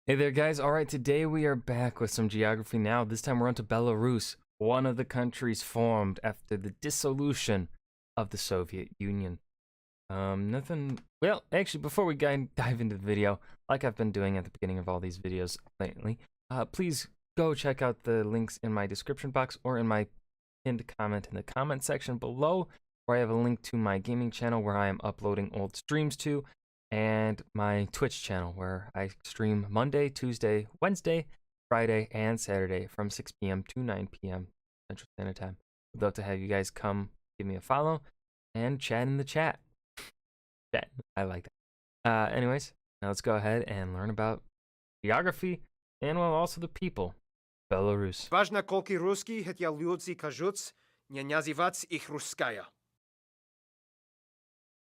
Hey there guys, alright, today we are back with some geography now. This time we're on to Belarus, one of the countries formed after the dissolution of the Soviet Union. Well, actually, before we dive into the video, like I've been doing at the beginning of all these videos lately, please go check out the links in my description box or in my pinned comment in the comment section below, where I have a link to my gaming channel where I am uploading old streams to, and my Twitch channel where I stream Monday, Tuesday, Wednesday, Friday, and Saturday from 6 p.m. to 9 p.m. Central Standard Time. I'd love to have you guys come give me a follow and chat in the chat. Chat, I like that. Anyways, now let's go ahead and learn about geography and, well, also the people. Belarus. Важно, колки руски, хотя люди кажут, не называть их русская.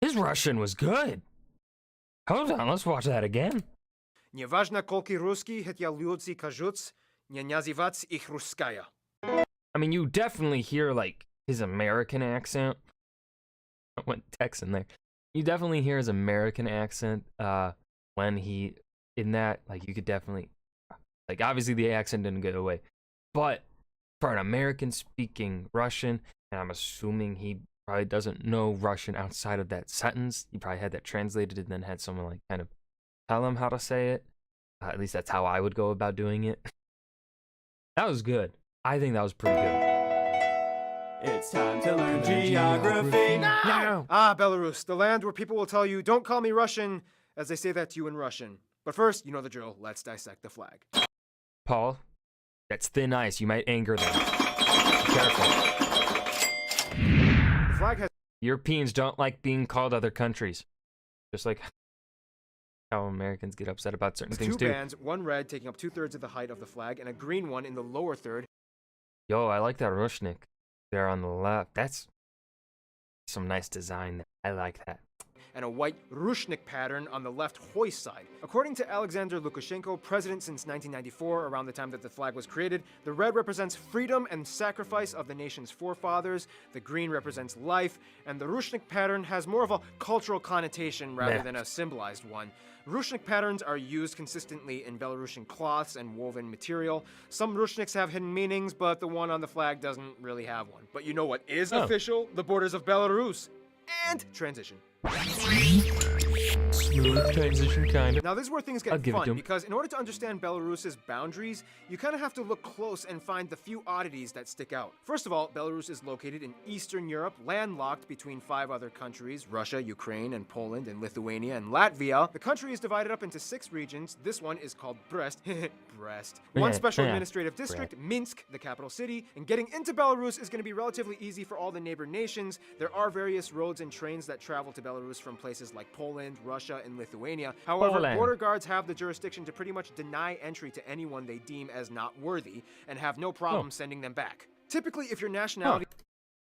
His Russian was good. Hold on, let's watch that again. Не важно, колки руски, хотя люди кажут, не называть их русская. I mean, you definitely hear, like, his American accent. I went Texan there. You definitely hear his American accent when he, in that, like, you could definitely, like, obviously the accent didn't go away. But for an American-speaking Russian, and I'm assuming he probably doesn't know Russian outside of that sentence. He probably had that translated and then had someone, like, kind of tell him how to say it. At least that's how I would go about doing it. That was good. I think that was pretty good. It's time to learn geography now. Belarus, the land where people will tell you, don't call me Russian, as they say that to you in Russian. But first, you know the drill. Let's dissect the flag. Paul, that's thin ice. You might anger them. Be careful. The flag has Europeans don't like being called other countries. Just like how Americans get upset about certain things two too. bands, one red taking up 2/3 of the height of the flag, and a green one in the lower third. Yo, I like that Rushnik there on the left. That's some nice design there. I like that. And a white Rushnik pattern on the left hoist side. According to Alexander Lukashenko, president since 1994, around the time that the flag was created, the red represents freedom and sacrifice of the nation's forefathers, the green represents life, and the Rushnik pattern has more of a cultural connotation rather than a symbolized one. Rushnik patterns are used consistently in Belarusian cloths and woven material. Some Rushniks have hidden meanings, but the one on the flag doesn't really have one. But you know what is official? The borders of Belarus. And transition. Smooth transition, kind of. Now this is where things get fun, because in order to understand Belarus's boundaries, you kind of have to look close and find the few oddities that stick out. First of all, Belarus is located in Eastern Europe, landlocked between 5 other countries: Russia, Ukraine, and Poland, and Lithuania, and Latvia. The country is divided up into 6 regions. This one is called Brest. Brest. One special administrative district, Minsk, the capital city. And getting into Belarus is going to be relatively easy for all the neighbor nations. There are various roads and trains that travel to Belarus from places like Poland, Russia, and Lithuania. However, border guards have the jurisdiction to pretty much deny entry to anyone they deem as not worthy, and have no problem sending them back. Typically, if your nationality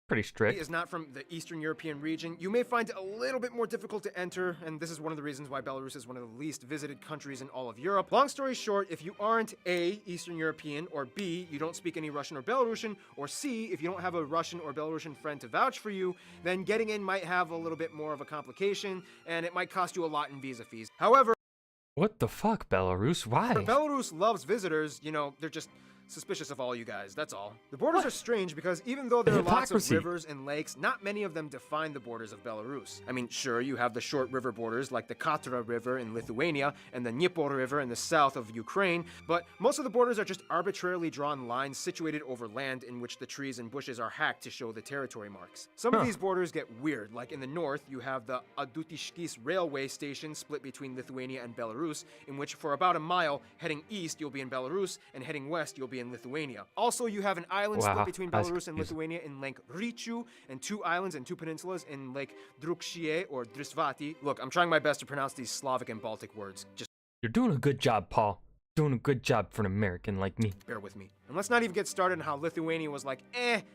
pretty strict is not from the Eastern European region, you may find it a little bit more difficult to enter, and this is one of the reasons why Belarus is one of the least visited countries in all of Europe. Long story short, if you aren't A, Eastern European, or B, you don't speak any Russian or Belarusian, or C, if you don't have a Russian or Belarusian friend to vouch for you, then getting in might have a little bit more of a complication, and it might cost you a lot in visa fees. However, what the fuck, Belarus? Why? Belarus loves visitors. You know, they're just suspicious of all you guys, that's all. The borders are strange because even though there are lots of rivers and lakes, not many of them define the borders of Belarus. I mean, sure, you have the short river borders like the Katra River in Lithuania and the Dnieper River in the south of Ukraine, but most of the borders are just arbitrarily drawn lines situated over land in which the trees and bushes are hacked to show the territory marks. Some of these borders get weird, like in the north, you have the Adutiškis railway station split between Lithuania and Belarus, in which for about a mile, heading east you'll be in Belarus, and heading west you'll be in Lithuania. Also, you have an island split between Belarus and Lithuania in Lake Rychu, and 2 islands and 2 peninsulas in Lake Drukšie or Drisvati. Look, I'm trying my best to pronounce these Slavic and Baltic words. Just you're doing a good job, Paul. Doing a good job for an American like me. bear with me. And let's not even get started on how Lithuania was like,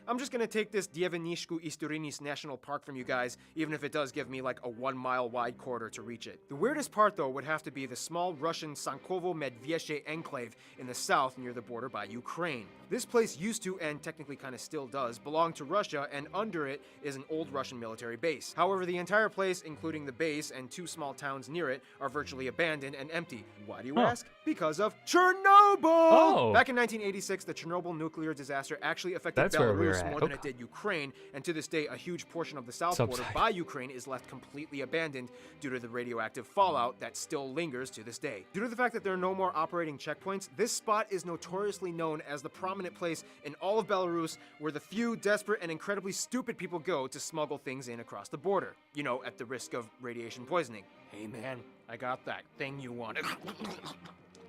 I'm just gonna take this Dieveniškių Istorinis National Park from you guys, even if it does give me like a 1 mile wide corridor to reach it. The weirdest part though would have to be the small Russian Sankovo-Medvyeshe enclave in the south near the border by Ukraine. This place used to, and technically kind of still does, belong to Russia, and under it is an old Russian military base. However, the entire place, including the base and 2 small towns near it, are virtually abandoned and empty. Why do you ask? Because of Chernobyl! Back in 1986, the Chernobyl nuclear disaster actually affected Belarus more than it did Ukraine, and to this day, a huge portion of the south border by Ukraine is left completely abandoned due to the radioactive fallout that still lingers to this day. Due to the fact that there are no more operating checkpoints, this spot is notoriously known as the prominent place in all of Belarus where the few desperate and incredibly stupid people go to smuggle things in across the border. You know, at the risk of radiation poisoning. Hey man, I got that thing you wanted.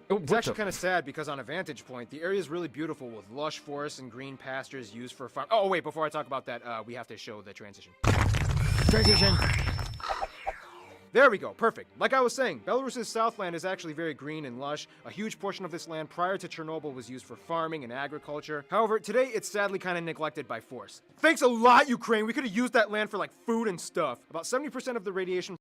It's actually kind of sad because on a vantage point, the area is really beautiful with lush forests and green pastures used for farm. Oh wait, before I talk about that, we have to show the transition. Transition. There we go, perfect. Like I was saying, Belarus's southland is actually very green and lush. A huge portion of this land prior to Chernobyl was used for farming and agriculture. However, today it's sadly kind of neglected by force. Thanks a lot, Ukraine. We could have used that land for like food and stuff. About 70% of the radiation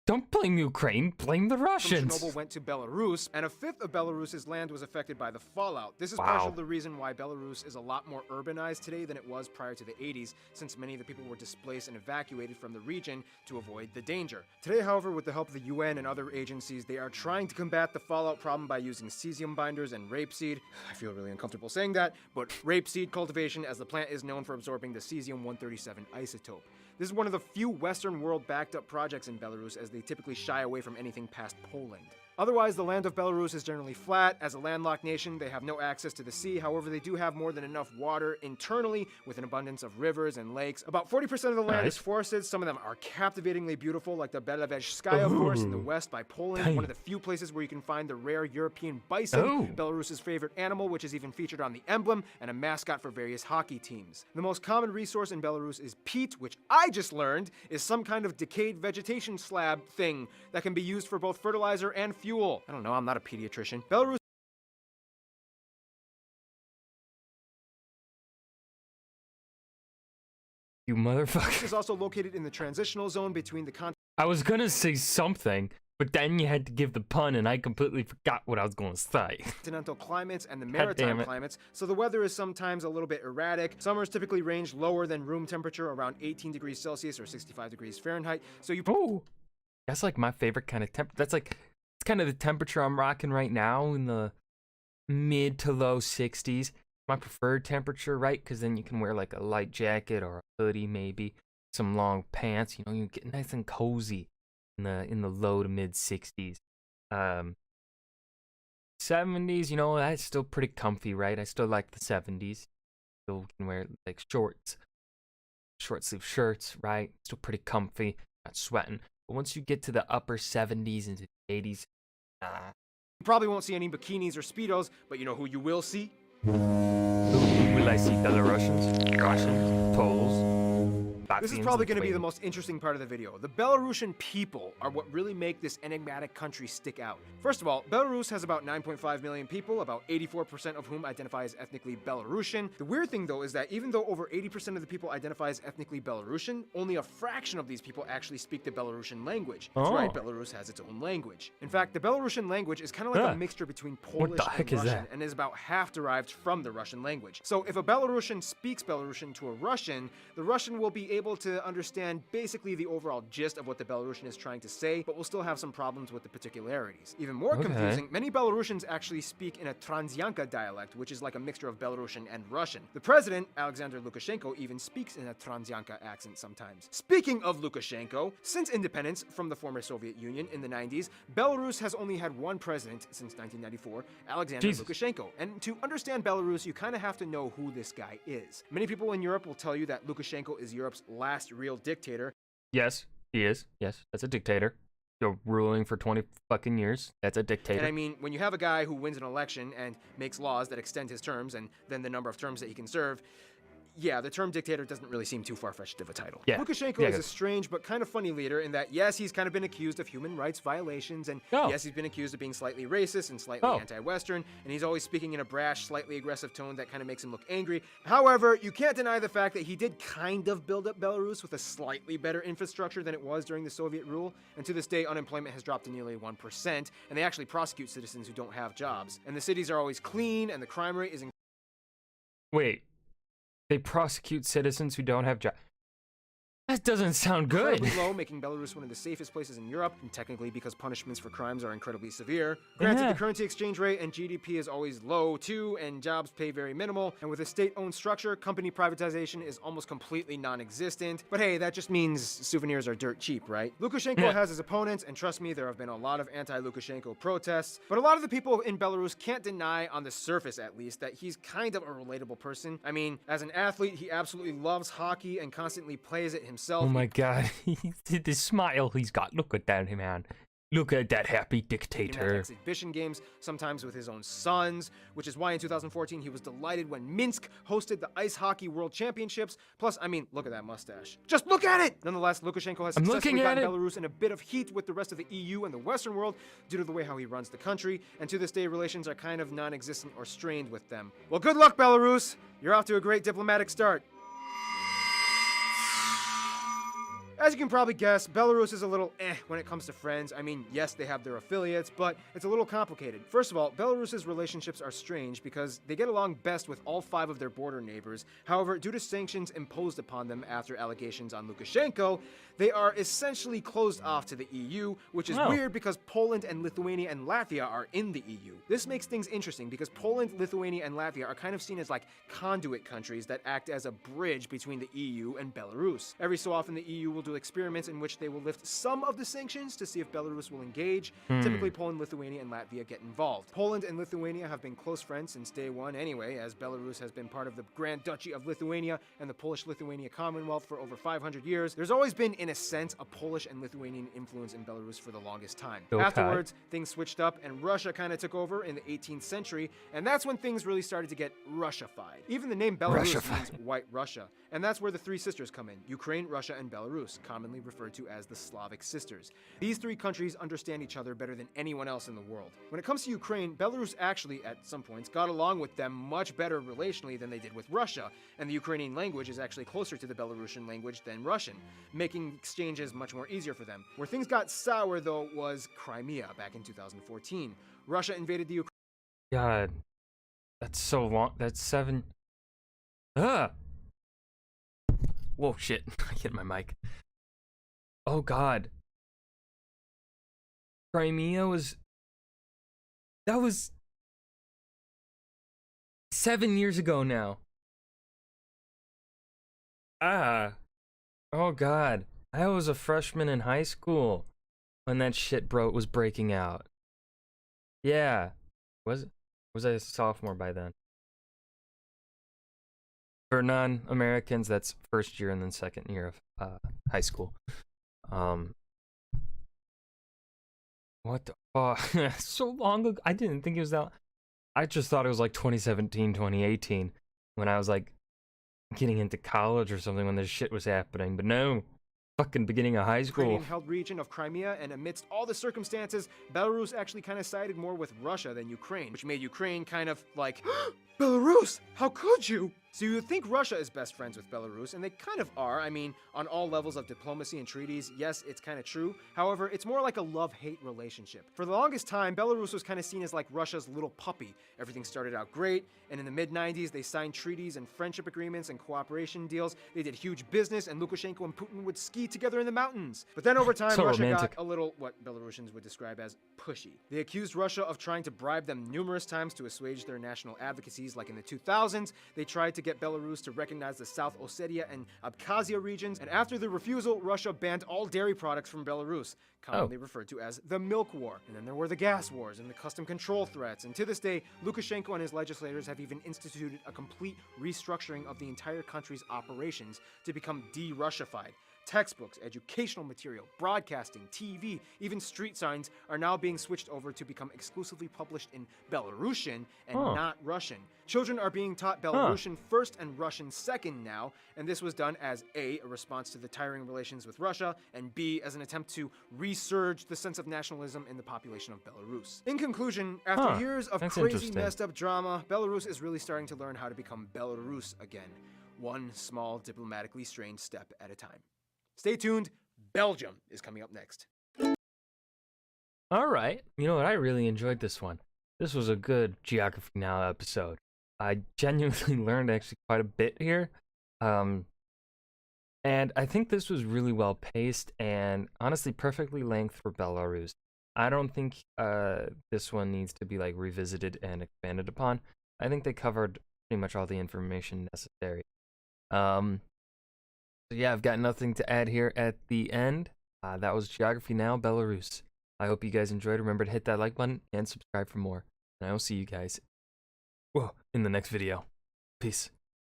Don't blame Ukraine, blame the Russians. from Chernobyl went to Belarus, and a fifth of Belarus's land was affected by the fallout. This is partially the reason why Belarus is a lot more urbanized today than it was prior to the 80s, since many of the people were displaced and evacuated from the region to avoid the danger. Today, however, with the help of the UN and other agencies, they are trying to combat the fallout problem by using cesium binders and rapeseed. I feel really uncomfortable saying that, but rapeseed cultivation, as the plant is known for absorbing the cesium-137 isotope. This is one of the few Western world backed up projects in Belarus, as they typically shy away from anything past Poland. Otherwise, the land of Belarus is generally flat. As a landlocked nation, they have no access to the sea. However, they do have more than enough water internally, with an abundance of rivers and lakes. About 40% of the land is forested. Some of them are captivatingly beautiful, like the Belarusskaya forest in the west by Poland, one of the few places where you can find the rare European bison, Belarus's favorite animal, which is even featured on the emblem, and a mascot for various hockey teams. The most common resource in Belarus is peat, which I just learned is some kind of decayed vegetation slab thing that can be used for both fertilizer and fuel. I don't know, I'm not a pediatrician. Belarus You motherfucker. is also located in the transitional zone between the I was gonna say something, but then you had to give the pun and I completely forgot what I was gonna say. continental climates and the maritime climates, so the weather is sometimes a little bit erratic. Summers typically range lower than room temperature, around 18 degrees Celsius or 65 degrees Fahrenheit. So you That's like my favorite kind of temp. That's like, it's kind of the temperature I'm rocking right now, in the mid to low 60s. My preferred temperature, right? Because then you can wear like a light jacket or a hoodie, maybe some long pants. You know, you get nice and cozy in the low to mid 60s. 70s, you know, that's still pretty comfy, right? I still like the 70s. Still can wear like short sleeve shirts, right? Still pretty comfy, not sweating. But once you get to the upper 70s into the 80s, you probably won't see any bikinis or Speedos, but you know who you will see? will I see Belarusians, Russians, Poles? This is probably going to be the most interesting part of the video. The Belarusian people are what really make this enigmatic country stick out. First of all, Belarus has about 9.5 million people, about 84% of whom identify as ethnically Belarusian. The weird thing though is that even though over 80% of the people identify as ethnically Belarusian, only a fraction of these people actually speak the Belarusian language. That's right, Belarus has its own language. In fact, the Belarusian language is kind of like a mixture between Polish and Russian, and is about half derived from the Russian language. So if a Belarusian speaks Belarusian to a Russian, the Russian will be able to understand basically the overall gist of what the Belarusian is trying to say, but will still have some problems with the particularities. Even more confusing, many Belarusians actually speak in a Transyanka dialect, which is like a mixture of Belarusian and Russian. The president, Alexander Lukashenko, even speaks in a Transyanka accent sometimes. Speaking of Lukashenko, since independence from the former Soviet Union in the 90s, Belarus has only had one president since 1994, Alexander Lukashenko. And to understand Belarus, you kind of have to know who this guy is. Many people in Europe will tell you that Lukashenko is Europe's last real dictator. Yes, he is. Yes, that's a dictator. You're ruling for 20 fucking years. That's a dictator. And I mean, when you have a guy who wins an election and makes laws that extend his terms and then the number of terms that he can serve, yeah, the term dictator doesn't really seem too far-fetched of a title. Yeah. Lukashenko Yeah, is good. a strange but kind of funny leader in that, yes, he's kind of been accused of human rights violations, and Oh. yes, he's been accused of being slightly racist and slightly anti-Western, and he's always speaking in a brash, slightly aggressive tone that kind of makes him look angry. However, you can't deny the fact that he did kind of build up Belarus with a slightly better infrastructure than it was during the Soviet rule, and to this day, unemployment has dropped to nearly 1%, and they actually prosecute citizens who don't have jobs. And the cities are always clean, and the crime rate is Wait, they prosecute citizens who don't have jobs. That doesn't sound good. incredibly low, making Belarus one of the safest places in Europe, and technically because punishments for crimes are incredibly severe. Granted, Yeah. the currency exchange rate and GDP is always low too, and jobs pay very minimal, and with a state-owned structure, company privatization is almost completely non-existent. But hey, that just means souvenirs are dirt cheap, right? Lukashenko Yeah. has his opponents, and trust me, there have been a lot of anti-Lukashenko protests, but a lot of the people in Belarus can't deny, on the surface at least, that he's kind of a relatable person. I mean, as an athlete, he absolutely loves hockey and constantly plays it himself. Oh my god, the smile he's got. Look at that, man. Look at that happy He met dictator. exhibition games, sometimes with his own sons, which is why in 2014 he was delighted when Minsk hosted the Ice Hockey World Championships. Plus, I mean, look at that mustache. Just look at it! Nonetheless, Lukashenko has I'm successfully looking at gotten it. Belarus in a bit of heat with the rest of the EU and the Western world due to the way how he runs the country, and to this day relations are kind of non-existent or strained with them. Well, good luck, Belarus! You're off to a great diplomatic start. As you can probably guess, Belarus is a little when it comes to friends. I mean, yes, they have their affiliates, but it's a little complicated. First of all, Belarus's relationships are strange because they get along best with all 5 of their border neighbors. However, due to sanctions imposed upon them after allegations on Lukashenko, they are essentially closed off to the EU, which is weird because Poland and Lithuania and Latvia are in the EU. This makes things interesting because Poland, Lithuania, and Latvia are kind of seen as like conduit countries that act as a bridge between the EU and Belarus. Every so often, the EU will do experiments in which they will lift some of the sanctions to see if Belarus will engage. Typically, Poland, Lithuania, and Latvia get involved. Poland and Lithuania have been close friends since day one anyway, as Belarus has been part of the Grand Duchy of Lithuania and the Polish-Lithuania Commonwealth for over 500 years. There's always been, in a sense, a Polish and Lithuanian influence in Belarus for the longest time. Okay. Afterwards, things switched up and Russia kind of took over in the 18th century, and that's when things really started to get Russified. Even the name Belarus means White Russia, and that's where the 3 sisters come in: Ukraine, Russia, and Belarus, commonly referred to as the Slavic Sisters. These 3 countries understand each other better than anyone else in the world. When it comes to Ukraine, Belarus actually, at some points, got along with them much better relationally than they did with Russia, and the Ukrainian language is actually closer to the Belarusian language than Russian, making exchanges much more easier for them. Where things got sour, though, was Crimea back in 2014. Russia invaded the Ukraine. God, that's so long. That's 7. Whoa, shit. I hit my mic. Oh god. Crimea was... That was 7 years ago now. Oh god. I was a freshman in high school when that shit was breaking out. Yeah. Was I a sophomore by then? For non-Americans, that's first year and then second year of high school. What the fuck? So long ago. I didn't think it was that. I just thought it was like 2017, 2018 when I was like getting into college or something when this shit was happening. But no, fucking beginning of high school. Ukrainian-held region of Crimea, and amidst all the circumstances, Belarus actually kind of sided more with Russia than Ukraine, which made Ukraine kind of like, Belarus, how could you? So you would think Russia is best friends with Belarus, and they kind of are. I mean, on all levels of diplomacy and treaties, yes, it's kind of true. However, it's more like a love-hate relationship. For the longest time, Belarus was kind of seen as like Russia's little puppy. Everything started out great, and in the mid-90s, they signed treaties and friendship agreements and cooperation deals. They did huge business, and Lukashenko and Putin would ski together in the mountains. But then over time, So Russia romantic. got a little, what Belarusians would describe as pushy. They accused Russia of trying to bribe them numerous times to assuage their national advocacies, like in the 2000s. They tried to get Belarus to recognize the South Ossetia and Abkhazia regions, and after the refusal, Russia banned all dairy products from Belarus, commonly referred to as the Milk War. And then there were the gas wars and the custom control threats, and to this day, Lukashenko and his legislators have even instituted a complete restructuring of the entire country's operations to become de-Russified. Textbooks, educational material, broadcasting, TV, even street signs are now being switched over to become exclusively published in Belarusian and not Russian. Children are being taught Belarusian first and Russian second now, and this was done as A, a response to the tiring relations with Russia, and B, as an attempt to resurge the sense of nationalism in the population of Belarus. In conclusion, after years of crazy messed up drama, Belarus is really starting to learn how to become Belarus again, one small diplomatically strange step at a time. Stay tuned, Belgium is coming up next. All right. You know what? I really enjoyed this one. This was a good Geography Now episode. I genuinely learned actually quite a bit here. And I think this was really well paced and honestly perfectly length for Belarus. I don't think this one needs to be like revisited and expanded upon. I think they covered pretty much all the information necessary. So yeah, I've got nothing to add here at the end. That was Geography Now, Belarus. I hope you guys enjoyed. Remember to hit that like button and subscribe for more. And I will see you guys in the next video. Peace.